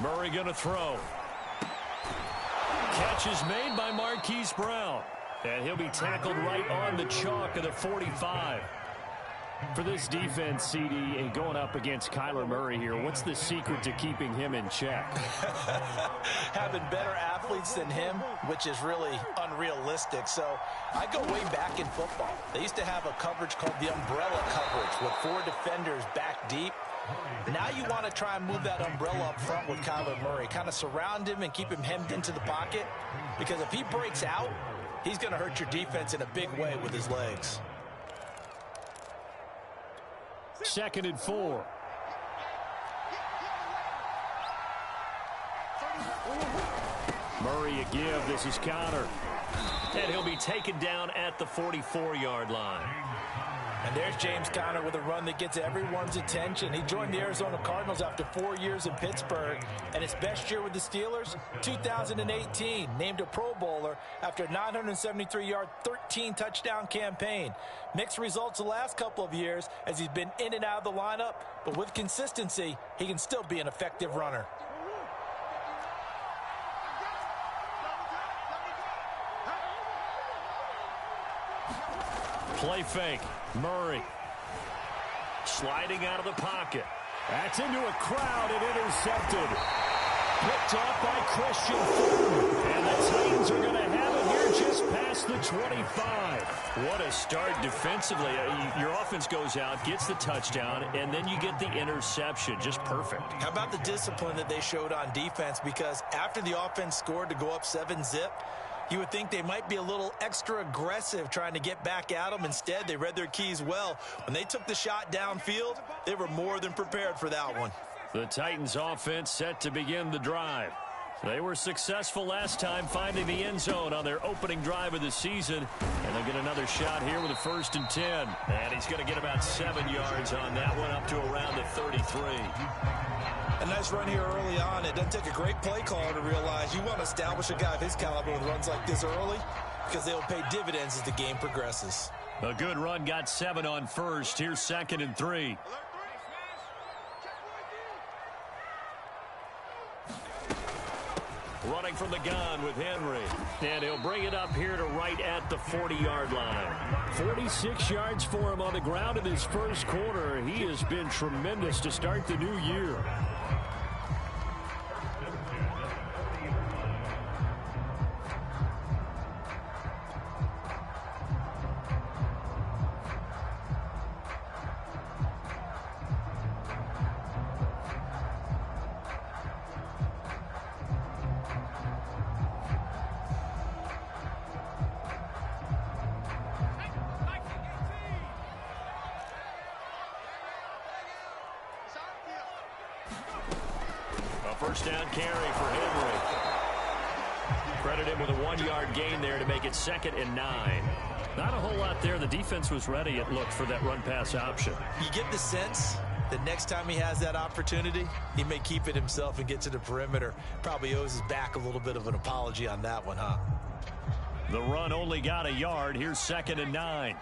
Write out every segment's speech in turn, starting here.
Murray going to throw. Catch is made by Marquise Brown. And he'll be tackled right on the chalk of the 45. For this defense, CD, and going up against Kyler Murray here, what's the secret to keeping him in check? Having better athletes than him, which is really unrealistic. So I go way back in football. They used to have a coverage called the umbrella coverage with 4 defenders back deep. Now you want to try and move that umbrella up front with Kyler Murray. Kind of surround him and keep him hemmed into the pocket. Because if he breaks out, he's going to hurt your defense in a big way with his legs. 2nd and 4. Murray a give. This is Conner. And he'll be taken down at the 44-yard line. And there's James Conner with a run that gets everyone's attention. He joined the Arizona Cardinals after 4 years in Pittsburgh. And his best year with the Steelers, 2018. Named a Pro Bowler after a 973-yard, 13-touchdown campaign. Mixed results the last couple of years as he's been in and out of the lineup. But with consistency, he can still be an effective runner. Play fake. Murray. Sliding out of the pocket. That's into a crowd and intercepted. Picked off by Christian Fulton. And the Titans are going to have it here just past the 25. What a start defensively. Your offense goes out, gets the touchdown, and then you get the interception. Just perfect. How about the discipline that they showed on defense? Because after the offense scored to go up 7-zip, you would think they might be a little extra aggressive trying to get back at them. Instead, they read their keys well. When they took the shot downfield, they were more than prepared for that one. The Titans offense set to begin the drive. They were successful last time finding the end zone on their opening drive of the season. And they'll get another shot here with a 1st and 10. And he's going to get about 7 yards on that one up to around the 33. A nice run here early on. It doesn't take a great play caller to realize you want to establish a guy of his caliber with runs like this early because they'll pay dividends as the game progresses. A good run, got 7 on 1st. Here's 2nd and 3. Running from the gun with Henry. And he'll bring it up here to right at the 40-yard line. 46 yards for him on the ground in his first quarter. He has been tremendous to start the new year. First down carry for Henry. Credit him with a 1-yard gain there to make it 2nd and 9. Not a whole lot there. The defense was ready, it looked, for that run-pass option. You get the sense that next time he has that opportunity, he may keep it himself and get to the perimeter. Probably owes his back a little bit of an apology on that one, huh? The run only got a yard. Here's 2nd and 9.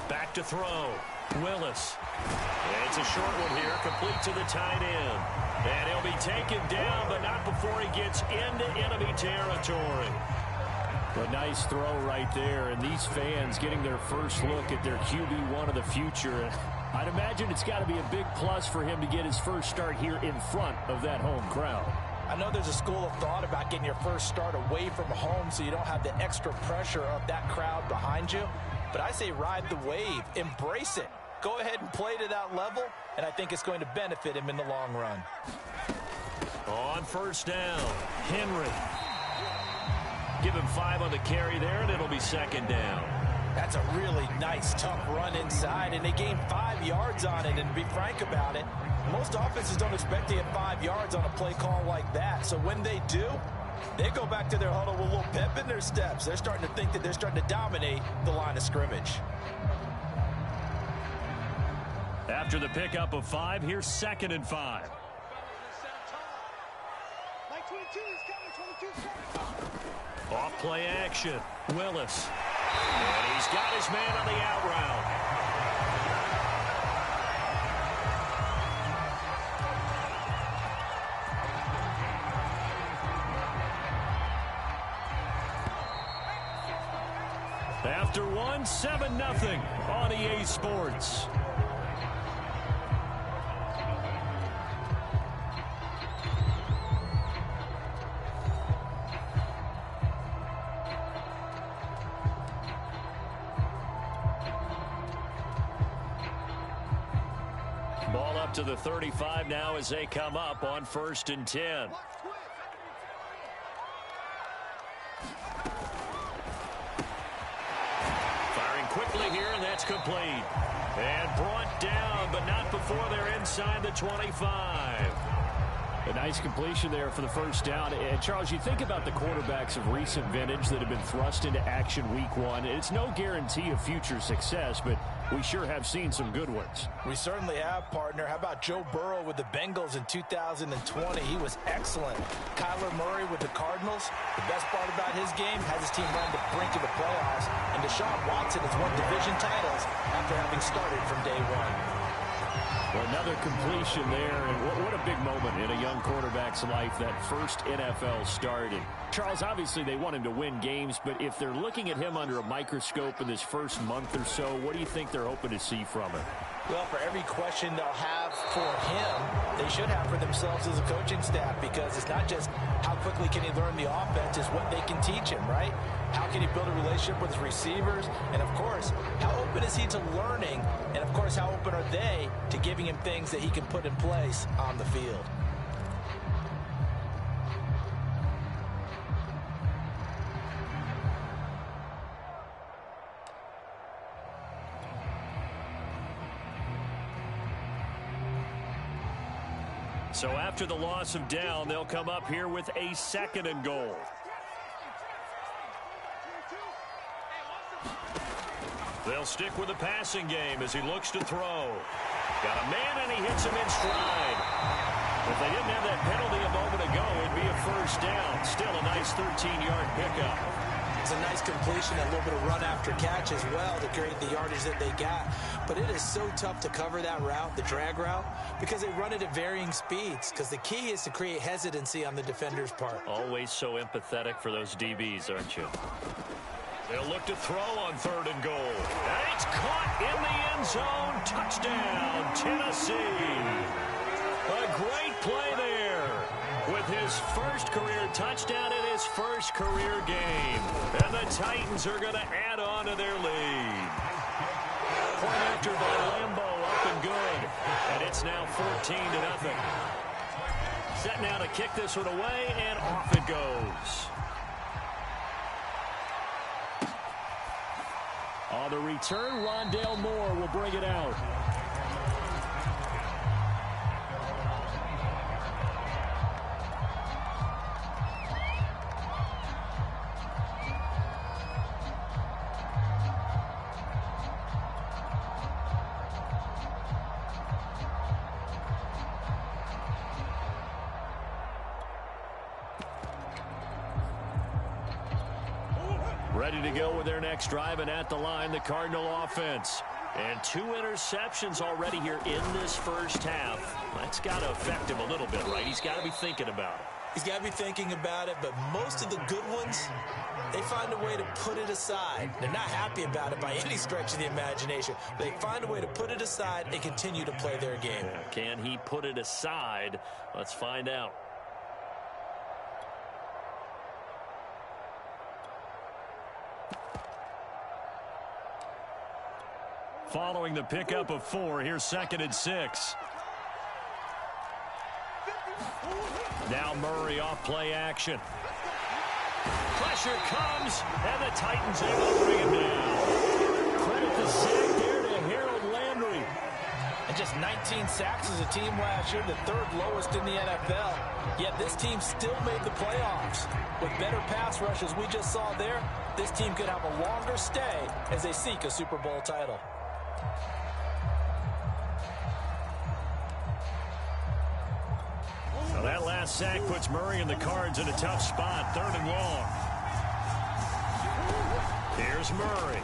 Back to throw. Willis. It's a short one here, complete to the tight end. And he'll be taken down, but not before he gets into enemy territory. A nice throw right there, and these fans getting their first look at their QB1 of the future. I'd imagine it's got to be a big plus for him to get his first start here in front of that home crowd. I know there's a school of thought about getting your first start away from home so you don't have the extra pressure of that crowd behind you. But I say ride the wave, embrace it. Go ahead and play to that level, and I think it's going to benefit him in the long run. On first down, Henry. Give him 5 on the carry there, and it'll be 2nd down. That's a really nice, tough run inside, and they gained 5 yards on it. And to be frank about it, most offenses don't expect to get 5 yards on a play call like that. So when they do, they go back to their huddle with a little pep in their steps. They're starting to think that they're starting to dominate the line of scrimmage. After the pickup of 5, here's 2nd and 5. Off play action. Willis. And he's got his man on the out route. After one, 7-0 on EA Sports. Ball up to the 35 now as they come up on 1st and 10. Firing quickly here, and that's complete. And brought down, but not before they're inside the 25. A nice completion there for the first down. And, Charles, you think about the quarterbacks of recent vintage that have been thrust into action week one. It's no guarantee of future success, but we sure have seen some good ones. We certainly have, partner. How about Joe Burrow with the Bengals in 2020? He was excellent. Kyler Murray with the Cardinals. The best part about his game has his team run to the brink of the playoffs. And Deshaun Watson has won division titles after having started from day one. Well, another completion there, and what a big moment in a young quarterback's life, that first NFL start. And Charles, obviously they want him to win games, but if they're looking at him under a microscope in this first month or so, what do you think they're hoping to see from him? Well, for every question they'll have for him, they should have for themselves as a coaching staff, because it's not just how quickly can he learn the offense, it's what they can teach him, right? How can he build a relationship with his receivers? And, of course, how open is he to learning? And, of course, how open are they to giving him things that he can put in place on the field? So after the loss of down, they'll come up here with a 2nd and goal. They'll stick with the passing game as he looks to throw. Got a man, and he hits him in stride. If they didn't have that penalty a moment ago, it'd be a first down. Still a nice 13-yard pickup. It's a nice completion, a little bit of run after catch as well to create the yardage that they got. But it is so tough to cover that route, the drag route, because they run it at varying speeds. Because the key is to create hesitancy on the defender's part. Always so empathetic for those DBs, aren't you? They'll look to throw on 3rd and goal. And it's caught in the end zone. Touchdown, Tennessee. A great play there with his first career touchdown in his first career game. And the Titans are going to add on to their lead. Point after by Lambo, up and good. And it's now 14-0. Set now to kick this one away, and off it goes. On the return, Rondale Moore will bring it out. Ready to go with their next drive, and at the line, the Cardinal offense. And 2 interceptions already here in this first half. That's got to affect him a little bit, right? He's got to be thinking about it. He's got to be thinking about it, but most of the good ones, they find a way to put it aside. They're not happy about it by any stretch of the imagination. They find a way to put it aside and continue to play their game. Yeah, can he put it aside? Let's find out. Following the pickup of 4, here's 2nd and 6. Now Murray off play action. Pressure comes, and the Titans able to bring him down. Credit the sack there to Harold Landry. And just 19 sacks as a team last year, the 3rd lowest in the NFL. Yet this team still made the playoffs. With better pass rush as we just saw there, this team could have a longer stay as they seek a Super Bowl title. Well, that last sack puts Murray and the Cards in a tough spot, 3rd and long. Here's Murray.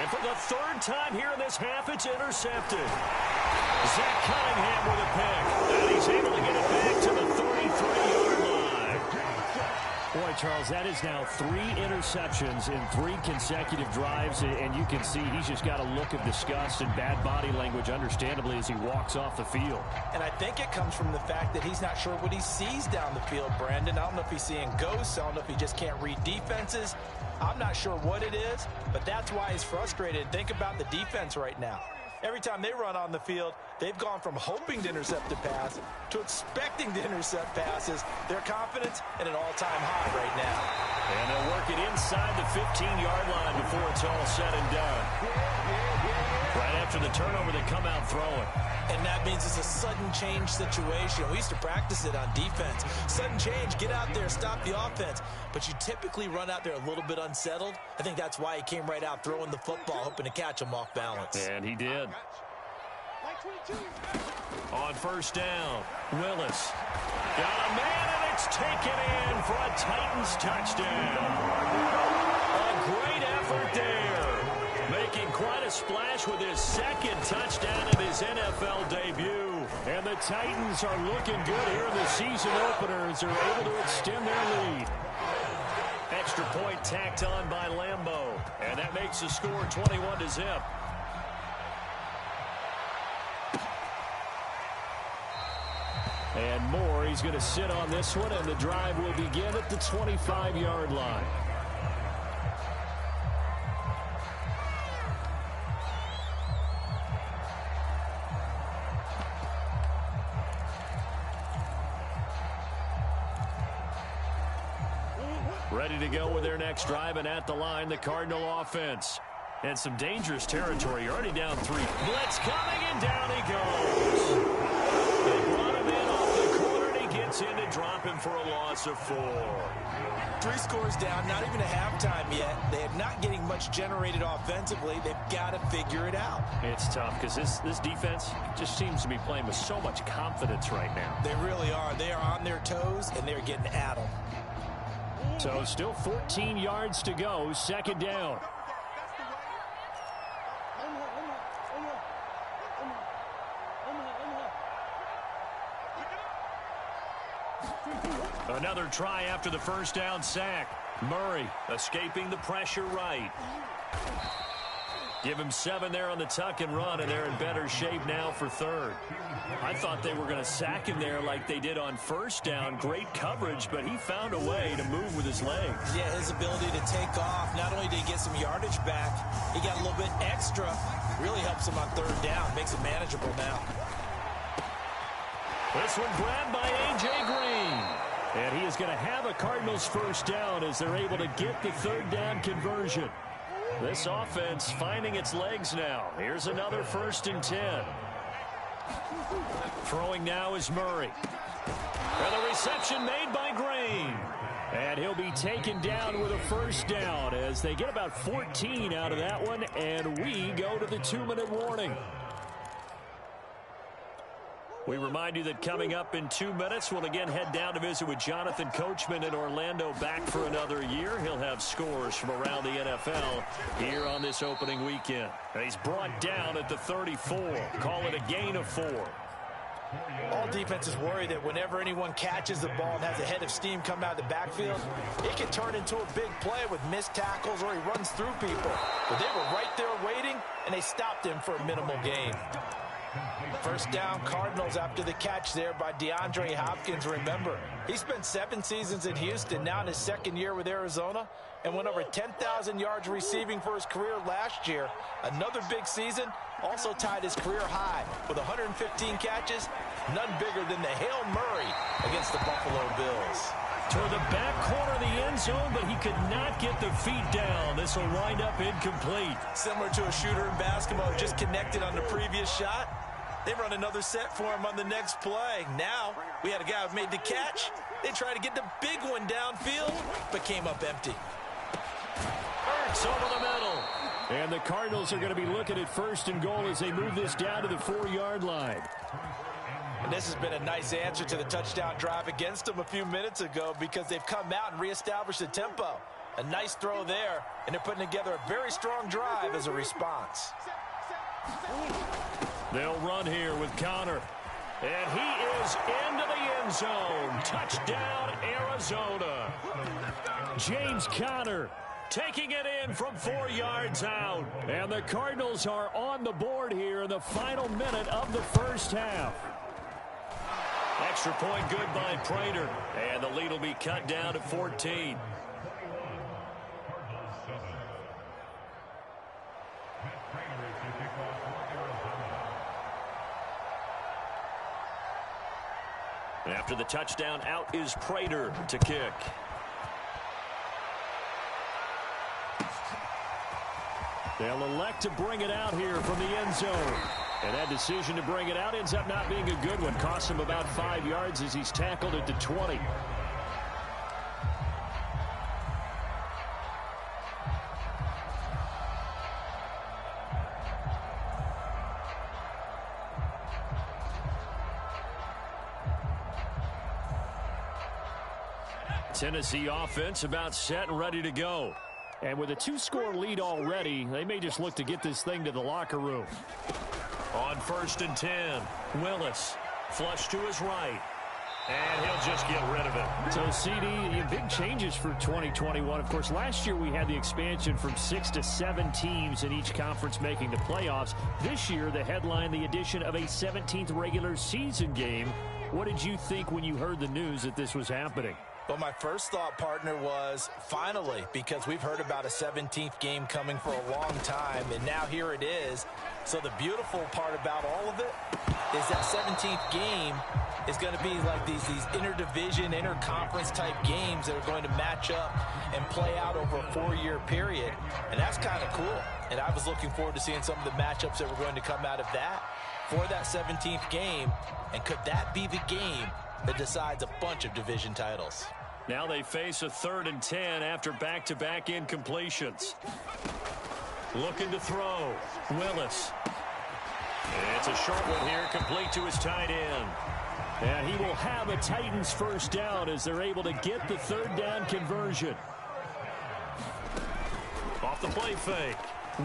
And for the 3rd time here in this half, it's intercepted. Zach Cunningham with a pick. And he's able to get it back to the 33-yard line. Boy, Charles, that is now 3 interceptions in 3 consecutive drives, and you can see he's just got a look of disgust and bad body language, understandably, as he walks off the field. And I think it comes from the fact that he's not sure what he sees down the field, Brandon. I don't know if he's seeing ghosts. I don't know if he just can't read defenses. I'm not sure what it is, but that's why he's frustrated. Think about the defense right now. Every time they run on the field, they've gone from hoping to intercept a pass to expecting to intercept passes. Their confidence at an all-time high right now. And they'll work it inside the 15-yard line before it's all said and done. Right after the turnover, they come out throwing. And that means it's a sudden change situation. We used to practice it on defense. Sudden change, get out there, stop the offense. But you typically run out there a little bit unsettled. I think that's why he came right out throwing the football, hoping to catch him off balance. And he did. On first down, Willis. Got a man, and it's taken in for a Titans touchdown. A great effort there. Making quite a splash with his second touchdown of his NFL debut. And the Titans are looking good here in the season opener as they're able to extend their lead. Extra point tacked on by Lambeau. And that makes the score 21-0. And Moore, he's going to sit on this one, and the drive will begin at the 25-yard line. Ready to go with their next drive, and at the line, the Cardinal offense. And some dangerous territory. You're already down 3. Blitz coming, and down he goes. They brought him in off the corner, and he gets in to drop him for a loss of 4. 3 scores down, not even a halftime yet. They are not getting much generated offensively. They've got to figure it out. It's tough because this defense just seems to be playing with so much confidence right now. They really are. They are on their toes, and they're getting at them. So still 14 yards to go, second down. Another try after the first down sack. Murray escaping the pressure right. Give him 7 there on the tuck and run, and they're in better shape now for third. I thought they were going to sack him there like they did on first down. Great coverage, but he found a way to move with his legs. Yeah, his ability to take off. Not only did he get some yardage back, he got a little bit extra. Really helps him on third down. Makes it manageable now. This one grabbed by A.J. Green. And he is going to have a Cardinals first down as they're able to get the third down conversion. This offense finding its legs now. Here's another 1st and 10. Throwing now is Murray. And the reception made by Green. And he'll be taken down with a first down as they get about 14 out of that one. And we go to the 2-minute warning. We remind you that coming up in 2 minutes, we'll again head down to visit with Jonathan Coachman in Orlando, back for another year. He'll have scores from around the NFL here on this opening weekend. And he's brought down at the 34. Call it a gain of 4. All defenses worry that whenever anyone catches the ball and has a head of steam come out of the backfield, it can turn into a big play with missed tackles or he runs through people. But they were right there waiting, and they stopped him for a minimal gain. First down, Cardinals after the catch there by DeAndre Hopkins. Remember, he spent 7 seasons in Houston, now in his 2nd year with Arizona, and went over 10,000 yards receiving for his career last year. Another big season, also tied his career high with 115 catches, none bigger than the Hail Murray against the Buffalo Bills. Toward the back corner of the end zone, but he could not get the feet down. This will wind up incomplete. Similar to a shooter in basketball, just connected on the previous shot. They run another set for him on the next play. Now, we had a guy who made the catch. They tried to get the big one downfield, but came up empty. Hurts over the middle. And the Cardinals are going to be looking at 1st and goal as they move this down to the 4-yard line. And this has been a nice answer to the touchdown drive against them a few minutes ago because they've come out and reestablished the tempo. A nice throw there, and they're putting together a very strong drive as a response. They'll run here with Connor. And he is into the end zone. Touchdown, Arizona. James Conner taking it in from 4 yards out. And the Cardinals are on the board here in the final minute of the first half. Extra point good by Prater. And the lead will be cut down to 14. After the touchdown, out is Prater to kick. They'll elect to bring it out here from the end zone. And that decision to bring it out ends up not being a good one. Costs him about 5 yards as he's tackled at the 20. Tennessee offense about set and ready to go. And with a 2-score lead already, they may just look to get this thing to the locker room. On 1st and 10, Willis flush to his right. And he'll just get rid of it. So, CD, big changes for 2021. Of course, last year we had the expansion from 6 to 7 teams in each conference making the playoffs. This year, the headline, the addition of a 17th regular season game. What did you think when you heard the news that this was happening? Well, my first thought, partner, was finally, because we've heard about a 17th game coming for a long time, and now here it is. So the beautiful part about all of it is that 17th game is going to be like these interdivision, interconference type games that are going to match up and play out over a 4-year period, and that's kind of cool. And I was looking forward to seeing some of the matchups that were going to come out of that for that 17th game, and could that be the game that decides a bunch of division titles? Now they face a 3rd and 10 after back-to-back incompletions. Looking to throw. Willis. It's a short one here, complete to his tight end. And he will have a Titans first down as they're able to get the 3rd down conversion. Off the play fake.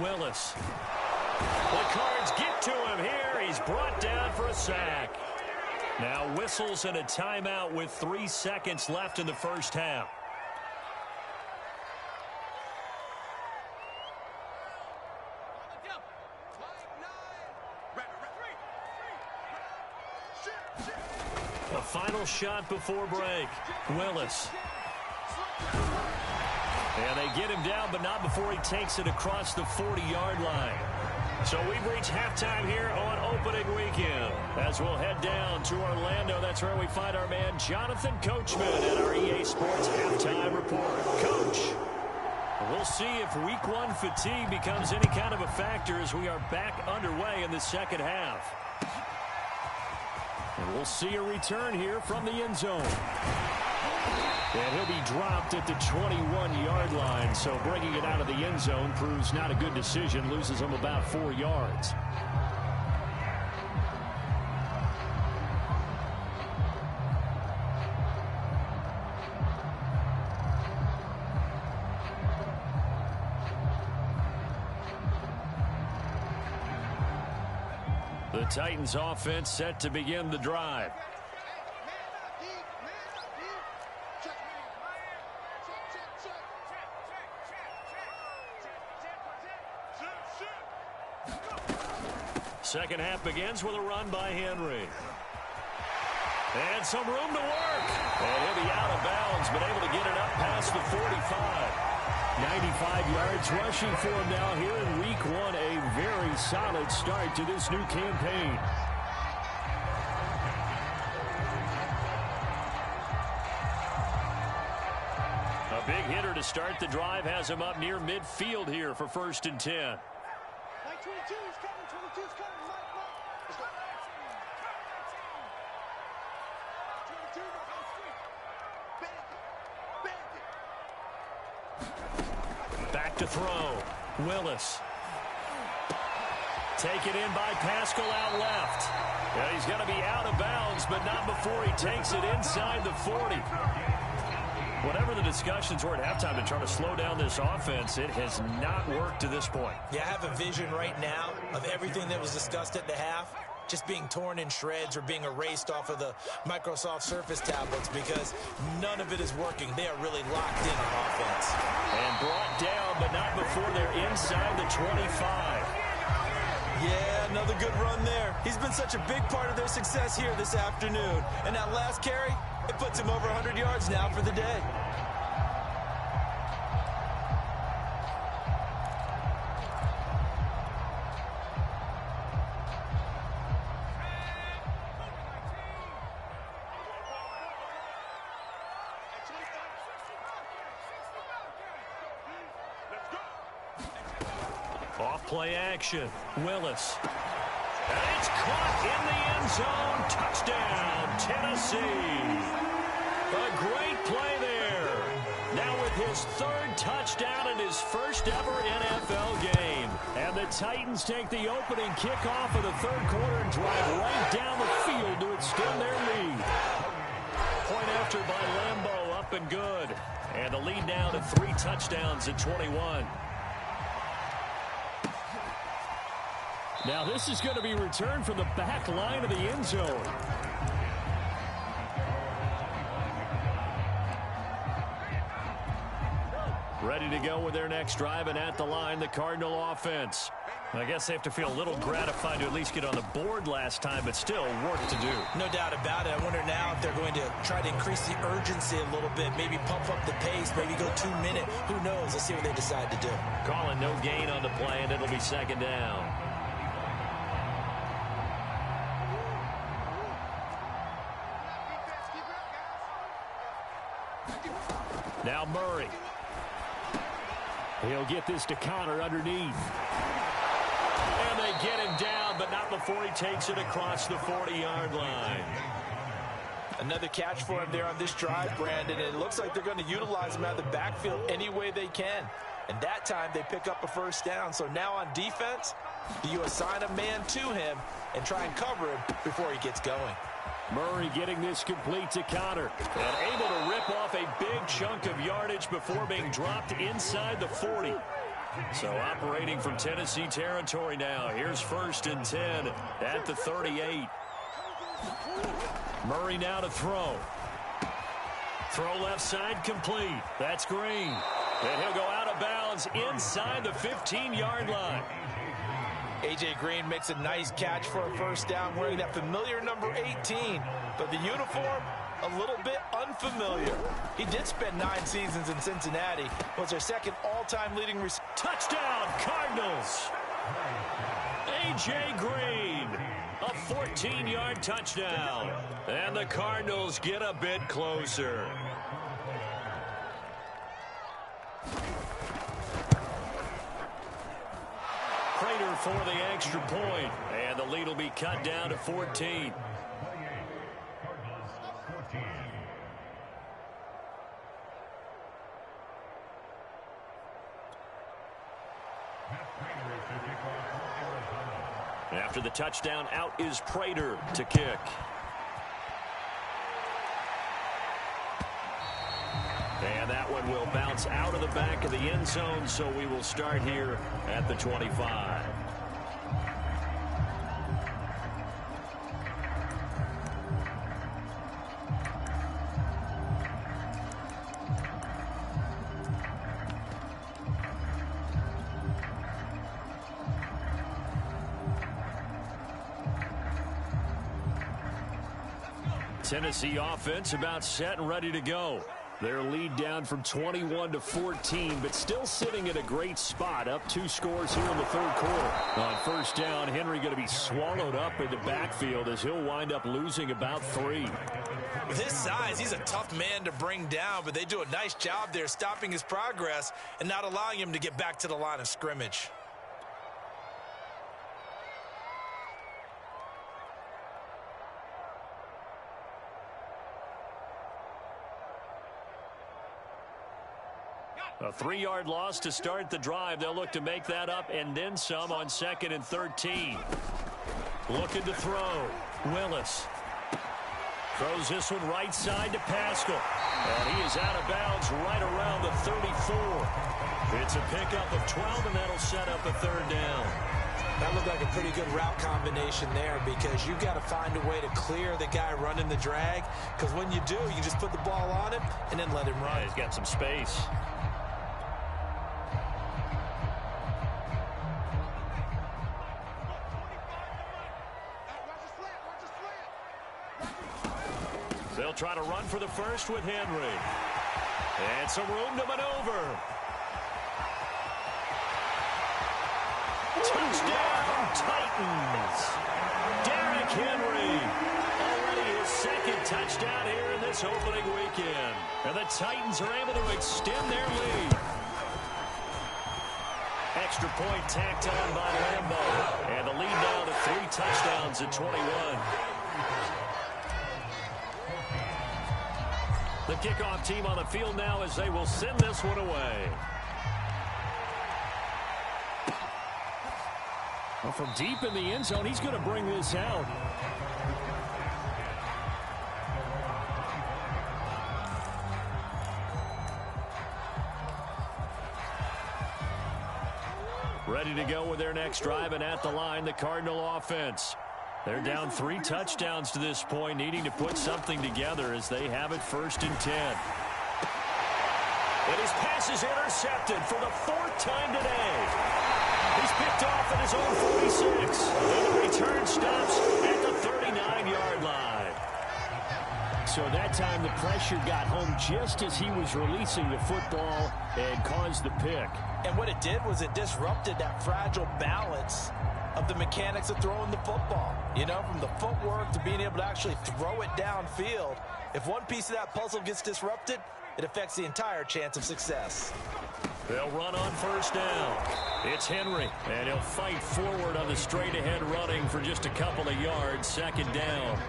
Willis. The Cards get to him here. He's brought down for a sack. Now whistles and a timeout with 3 seconds left in the first half. A final shot before break. Willis. And they get him down, but not before he takes it across the 40-yard line. So we've reached halftime here on opening weekend. As we'll head down to Orlando, that's where we find our man Jonathan Coachman at our EA Sports Halftime Report. Coach, we'll see if Week 1 fatigue becomes any kind of a factor as we are back underway in the second half. And we'll see a return here from the end zone. And he'll be dropped at the 21-yard line, so bringing it out of the end zone proves not a good decision, loses him about 4 yards. The Titans offense set to begin the drive. Second half begins with a run by Henry. And some room to work. And he'll be out of bounds, but able to get it up past the 45. 95 yards rushing for him now here in Week 1. A very solid start to this new campaign. A big hitter to start the drive has him up near midfield here for 1st and 10. 22 is coming, 22 is coming. Let's go. 22, back to throw. Willis. Taken in by Pascal out left. Yeah, he's going to be out of bounds, but not before he takes it inside the 40. Whatever the discussions were at halftime to try to slow down this offense, it has not worked to this point. Yeah, I have a vision right now of everything that was discussed at the half just being torn in shreds or being erased off of the Microsoft Surface tablets because none of it is working. They are really locked in on offense. And brought down, but not before they're inside the 25. Yeah, another good run there. He's been such a big part of their success here this afternoon. And that last carry, it puts him over 100 yards now for the day. Off-play action. Willis. And it's caught in the end zone. Touchdown, Tennessee. A great play there. Now with his third touchdown in his first ever NFL game. And the Titans take the opening kickoff of the third quarter and drive right down the field to extend their lead. Point after by Lambeau, up and good. And the lead now to 3 touchdowns at 21. Now this is going to be returned from the back line of the end zone. Ready to go with their next drive, and at the line, the Cardinal offense. I guess they have to feel a little gratified to at least get on the board last time, but still work to do. No doubt about it. I wonder now if they're going to try to increase the urgency a little bit, maybe pump up the pace, maybe go 2-minute. Who knows? Let's see what they decide to do. Calling no gain on the play, and it'll be second down. Now Murray. He'll get this to Connor underneath. And they get him down, but not before he takes it across the 40-yard line. Another catch for him there on this drive, Brandon. And it looks like they're going to utilize him out of the backfield any way they can. And that time they pick up a first down. So now on defense, do you assign a man to him and try and cover him before he gets going? Murray getting this complete to Connor. And able to rip off a big chunk of yardage before being dropped inside the 40. So operating from Tennessee territory now. Here's 1st and 10 at the 38. Murray now to throw. Throw left side complete. That's Green. And he'll go out of bounds inside the 15-yard line. A.J. Green makes a nice catch for a first down wearing that familiar number 18. But the uniform, a little bit unfamiliar. He did spend 9 seasons in Cincinnati. Was their second all-time leading receiver. Touchdown, Cardinals. A.J. Green, a 14-yard touchdown. And the Cardinals get a bit closer. Prater for the extra point. And the lead will be cut down to 14. After the touchdown, out is Prater to kick. And that one will bounce out of the back of the end zone, so we will start here at the 25. Tennessee offense about set and ready to go. Their lead down from 21 to 14, but still sitting at a great spot. Up 2 scores here in the third quarter. On first down, Henry going to be swallowed up in the backfield as he'll wind up losing about 3. With his size, he's a tough man to bring down, but they do a nice job there stopping his progress and not allowing him to get back to the line of scrimmage. A 3-yard loss to start the drive. They'll look to make that up and then some on 2nd and 13. Looking to throw. Willis. Throws this one right side to Pascal. And he is out of bounds right around the 34. It's a pickup of 12, and that'll set up a third down. That looked like a pretty good route combination there because you've got to find a way to clear the guy running the drag, because when you do, you just put the ball on him and then let him run. Yeah, he's got some space. They'll try to run for the first with Henry. And some room to maneuver. Touchdown, Titans. Derrick Henry. Already his second touchdown here in this opening weekend. And the Titans are able to extend their lead. Extra point tacked on by Lambeau. And the lead now to 3 touchdowns at 21. The kickoff team on the field now as they will send this one away. Well, from deep in the end zone, he's going to bring this out. Ready to go with their next drive, and at the line, the Cardinal offense. They're down 3 touchdowns to this point, needing to put something together as they have it 1st and 10. And his pass is intercepted for the 4th time today. He's picked off at his own 46. And the return stops at the 39-yard line. So that time the pressure got home just as he was releasing the football and caused the pick. And what it did was it disrupted that fragile balance of the mechanics of throwing the football. You know, from the footwork to being able to actually throw it downfield. If one piece of that puzzle gets disrupted, it affects the entire chance of success. They'll run on 1st down. It's Henry, and he'll fight forward on the straight-ahead running for just a couple of yards. 2nd down.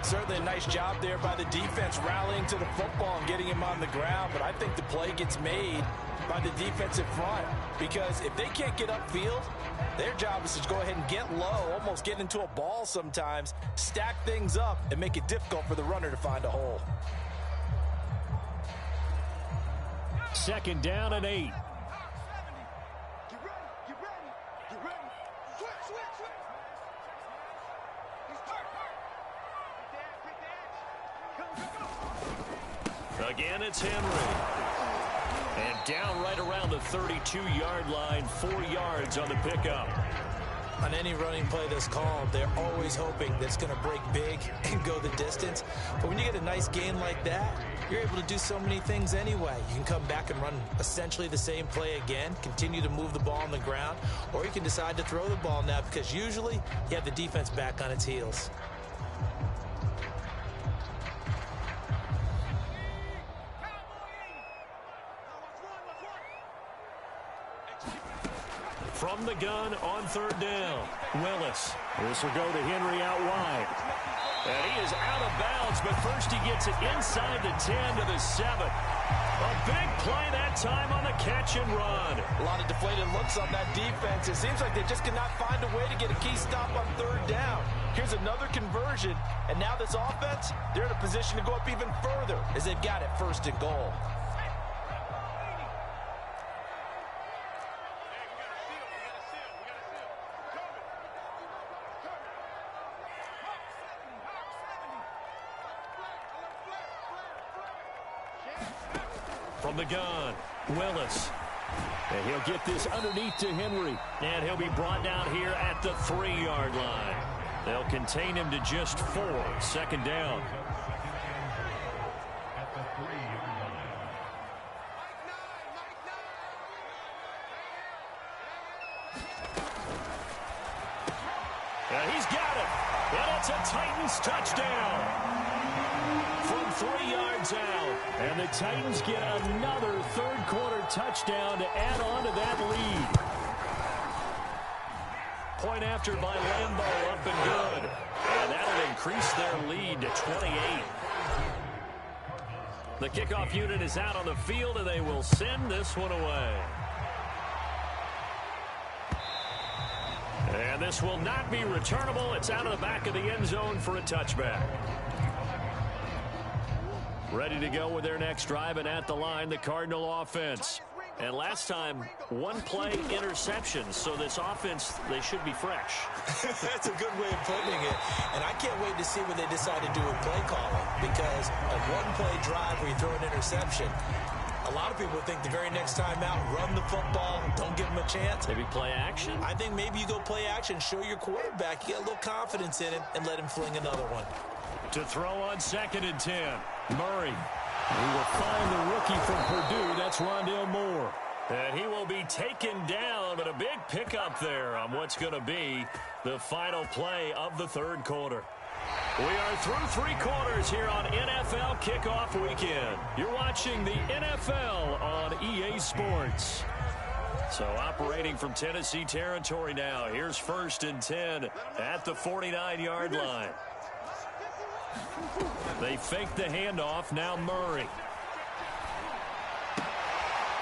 Certainly a nice job there by the defense rallying to the football and getting him on the ground, but I think the play gets made by the defensive front, because if they can't get upfield, their job is to go ahead and get low, almost get into a ball sometimes, stack things up, and make it difficult for the runner to find a hole. 2nd down and 8. Again, it's Henry. And down right around the 32-yard line, 4 yards on the pickup. On any running play that's called, they're always hoping that it's going to break big and go the distance. But when you get a nice gain like that, you're able to do so many things anyway. You can come back and run essentially the same play again, continue to move the ball on the ground, or you can decide to throw the ball now because usually you have the defense back on its heels. From the gun on 3rd down, Willis. This will go to Henry out wide. And he is out of bounds, but first he gets it inside the 10 to the 7. A big play that time on the catch and run. A lot of deflated looks on that defense. It seems like they just cannot find a way to get a key stop on 3rd down. Here's another conversion, and now this offense, they're in a position to go up even further as they've got it 1st and goal. From the gun, Willis. And he'll get this underneath to Henry. And he'll be brought down here at the 3-yard line. They'll contain him to just 4. 2nd down. And he's got it. And it's a Titans touchdown. From 3 yards out. And the Titans get another 3rd quarter touchdown to add on to that lead. Point after by Lambeau, up and good. And that'll increase their lead to 28. The kickoff unit is out on the field, and they will send this one away. And this will not be returnable. It's out of the back of the end zone for a touchback. Ready to go with their next drive, and at the line, the Cardinal offense. And last time, one play interception. So this offense, they should be fresh. That's a good way of putting it. And I can't wait to see what they decide to do with play calling. Because a one-play drive where you throw an interception, a lot of people think the very next time out, run the football, don't give them a chance. Maybe play action? I think maybe you go play action, show your quarterback, you get a little confidence in him, and let him fling another one. To throw on 2nd and 10, Murray. We will find the rookie from Purdue. That's Rondale Moore. And he will be taken down, but a big pickup there on what's going to be the final play of the 3rd quarter. We are through 3 quarters here on NFL Kickoff Weekend. You're watching the NFL on EA Sports. So operating from Tennessee territory now. Here's 1st and 10 at the 49-yard line. They fake the handoff. Now Murray.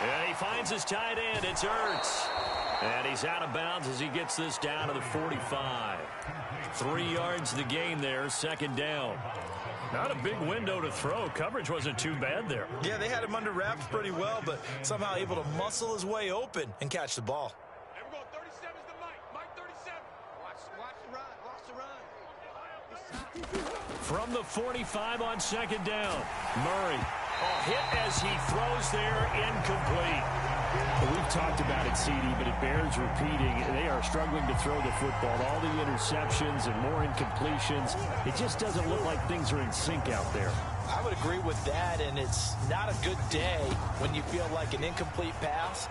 And he finds his tight end. It's Ertz. And he's out of bounds as he gets this down to the 45. 3 yards the gain there, 2nd down. Not a big window to throw. Coverage wasn't too bad there. Yeah, they had him under wraps pretty well, but somehow able to muscle his way open and catch the ball. There we go. 37 is the Mike. Mike 37. Watch the run. Watch the run. From the 45 on 2nd down, Murray. Hit as he throws there, incomplete. Well, we've talked about it, CD, but it bears repeating. They are struggling to throw the football. All the interceptions and more incompletions. It just doesn't look like things are in sync out there. I would agree with that, and it's not a good day when you feel like an incomplete pass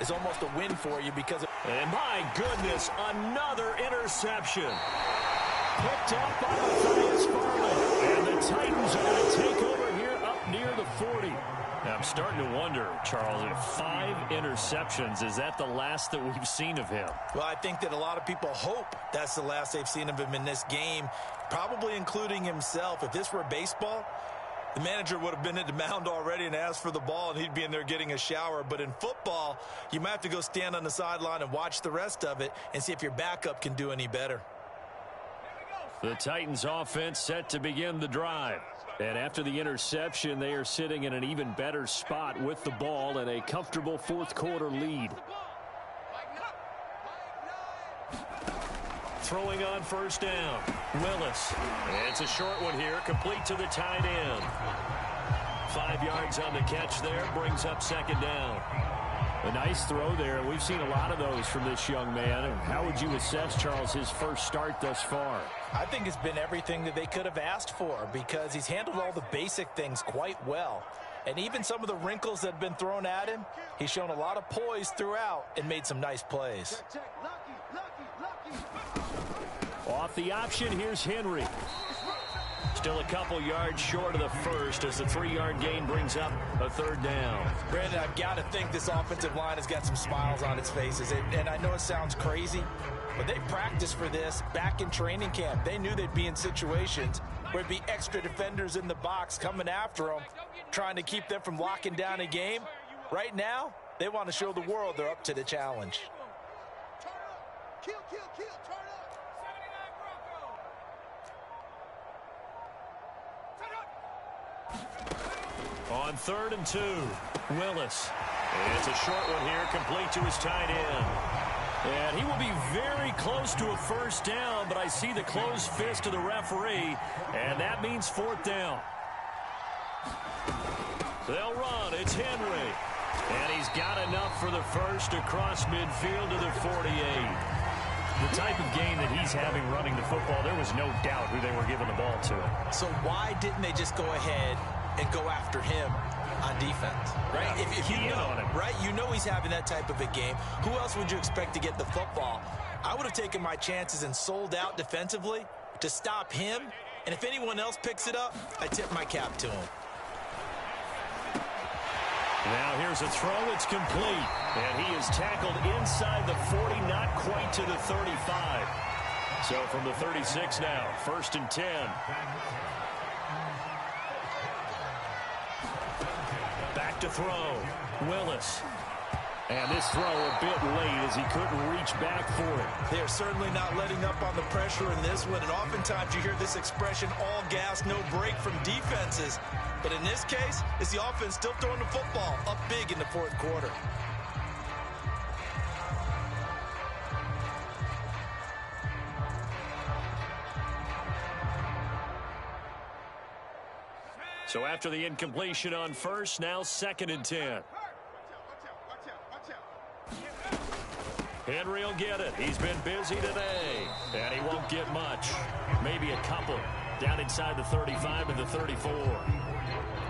is almost a win for you because of... And my goodness, another interception. Picked up by Matthias Farley. And the Titans are going to take over here up near the 40. Now, I'm starting to wonder, Charles, if 5 interceptions, is that the last that we've seen of him? Well, I think that a lot of people hope that's the last they've seen of him in this game, probably including himself. If this were baseball, the manager would have been at the mound already and asked for the ball, and he'd be in there getting a shower. But in football, you might have to go stand on the sideline and watch the rest of it and see if your backup can do any better. The Titans offense set to begin the drive. And after the interception, they are sitting in an even better spot with the ball and a comfortable 4th quarter lead. Throwing on 1st down, Willis. It's a short one here, complete to the tight end. 5 yards on the catch there, brings up 2nd down. A nice throw there. We've seen a lot of those from this young man. And how would you assess, Charles, his first start thus far? I think it's been everything that they could have asked for because he's handled all the basic things quite well. And even some of the wrinkles that have been thrown at him, he's shown a lot of poise throughout and made some nice plays. Off the option, here's Henry. Still a couple yards short of the first as the 3-yard gain brings up a 3rd down. Brandon, I've got to think this offensive line has got some smiles on its faces. And I know it sounds crazy, but they practiced for this back in training camp. They knew they'd be in situations where there'd be extra defenders in the box coming after them, trying to keep them from locking down a game. Right now, they want to show the world they're up to the challenge. Turn up. Kill, kill, kill. Turn up. On 3rd and 2, Willis. It's a short one here, complete to his tight end. And he will be very close to a 1st down, but I see the closed fist of the referee, and that means 4th down. They'll run. It's Henry. And he's got enough for the first across midfield to the 48. The type of game that he's having running the football, there was no doubt who they were giving the ball to. So why didn't they just go ahead and go after him on defense, right? Yeah, if you know, on him. Right? You know he's having that type of a game. Who else would you expect to get the football? I would have taken my chances and sold out defensively to stop him. And if anyone else picks it up, I tip my cap to him. Now here's a throw. It's complete. And he is tackled inside the 40, not quite to the 35. So from the 36 now, 1st and 10. Back to throw. Willis. And this throw a bit late as he couldn't reach back for it. They're certainly not letting up on the pressure in this one, and oftentimes you hear this expression, all gas, no break from defenses. But in this case, it's the offense still throwing the football up big in the fourth quarter. So after the incompletion on first, now 2nd and 10. Henry will get it. He's been busy today, and he won't get much. Maybe a couple down inside the 35 and the 34.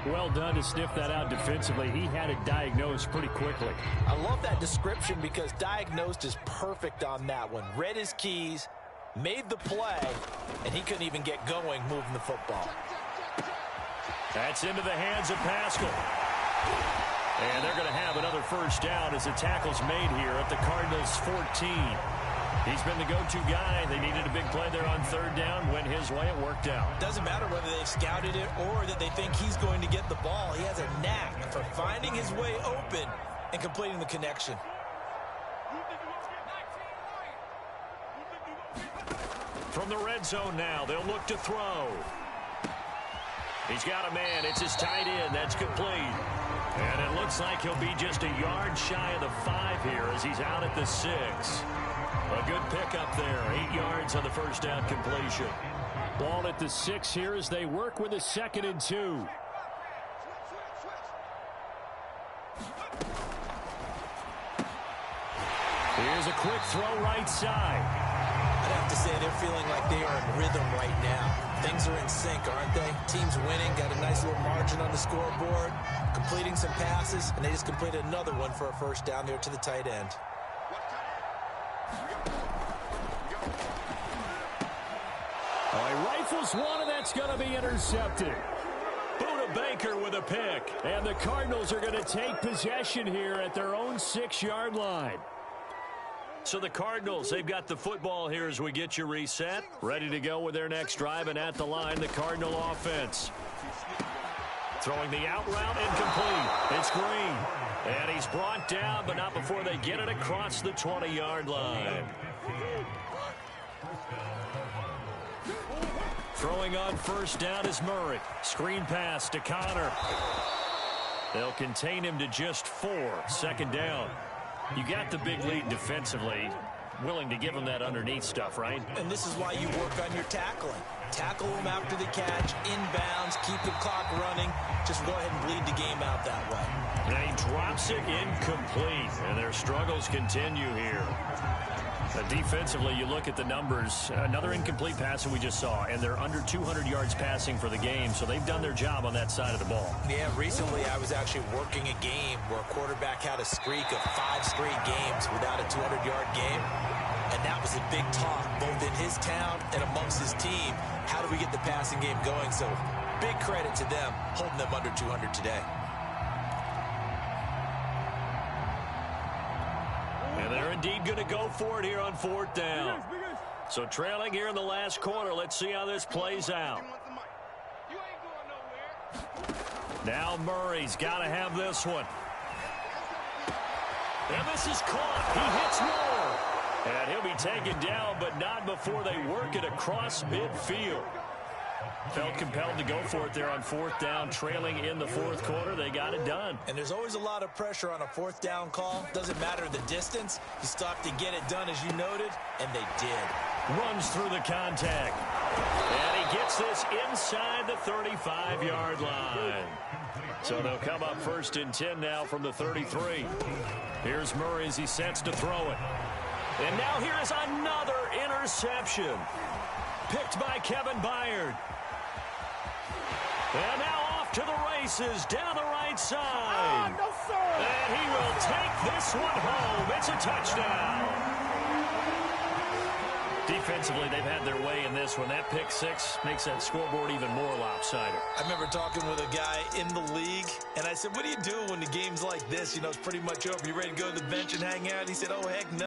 Well done to sniff that out defensively. He had it diagnosed pretty quickly. I love that description because diagnosed is perfect on that one. Read his keys, made the play, and he couldn't even get going moving the football. That's into the hands of Pascal. And they're going to have another first down as the tackle's made here at the Cardinals' 14. He's been the go-to guy. They needed a big play there on 3rd down. Went his way. It worked out. Doesn't matter whether they've scouted it or that they think he's going to get the ball. He has a knack for finding his way open and completing the connection. From the red zone now, they'll look to throw. He's got a man. It's his tight end. That's complete. And it looks like he'll be just a yard shy of the 5 here as he's out at the 6. A good pickup there. 8 yards on the first down completion. Ball at the 6 here as they work with a 2nd and 2. Here's a quick throw right side. I'd have to say they're feeling like they are in rhythm right now. Things are in sync, aren't they? Team's winning, got a nice little margin on the scoreboard, completing some passes, and they just completed another one for a first down there to the tight end. He rifles one, and that's going to be intercepted. Buda Baker with a pick. And the Cardinals are going to take possession here at their own 6-yard line. So the Cardinals, they've got the football here as we get you reset. Ready to go with their next drive, and at the line, the Cardinal offense. Throwing the out route, incomplete. It's Green. And he's brought down, but not before they get it across the 20-yard line. Throwing on first down is Murray. Screen pass to Connor. They'll contain him to just 4. 2nd down. You got the big lead defensively. Willing to give him that underneath stuff, right? And this is why you work on your tackling. Tackle him after the catch, inbounds, keep the clock running. Just go ahead and bleed the game out that way. And he drops it incomplete. And their struggles continue here. Defensively, you look at the numbers. Another incomplete pass that we just saw, and they're under 200 yards passing for the game, so they've done their job on that side of the ball. Yeah, recently I was actually working a game where a quarterback had a streak of 5 straight games without a 200-yard game, and that was a big talk, both in his town and amongst his team. How do we get the passing game going? So big credit to them, holding them under 200 today. And they're indeed going to go for it here on 4th down. So trailing here in the last quarter. Let's see how this plays out. Now Murray's got to have this one. And this is caught. He hits Moore. And he'll be taken down, but not before they work it across midfield. Felt compelled to go for it there on 4th down, trailing in the 4th quarter. They got it done. And there's always a lot of pressure on a 4th down call. Doesn't matter the distance. You stop to get it done, as you noted, and they did. Runs through the contact. And he gets this inside the 35-yard line. So they'll come up 1st and 10 now from the 33. Here's Murray as he sets to throw it. And now here is another interception. Picked by Kevin Byard. And now off to the races down the right side. No, sir. And he will take this one home. It's a touchdown. Defensively, they've had their way in this one. That pick 6 makes that scoreboard even more lopsided. I remember talking with a guy in the league, and I said, what do you do when the game's like this? You know, it's pretty much over. You ready to go to the bench and hang out? He said, oh, heck no.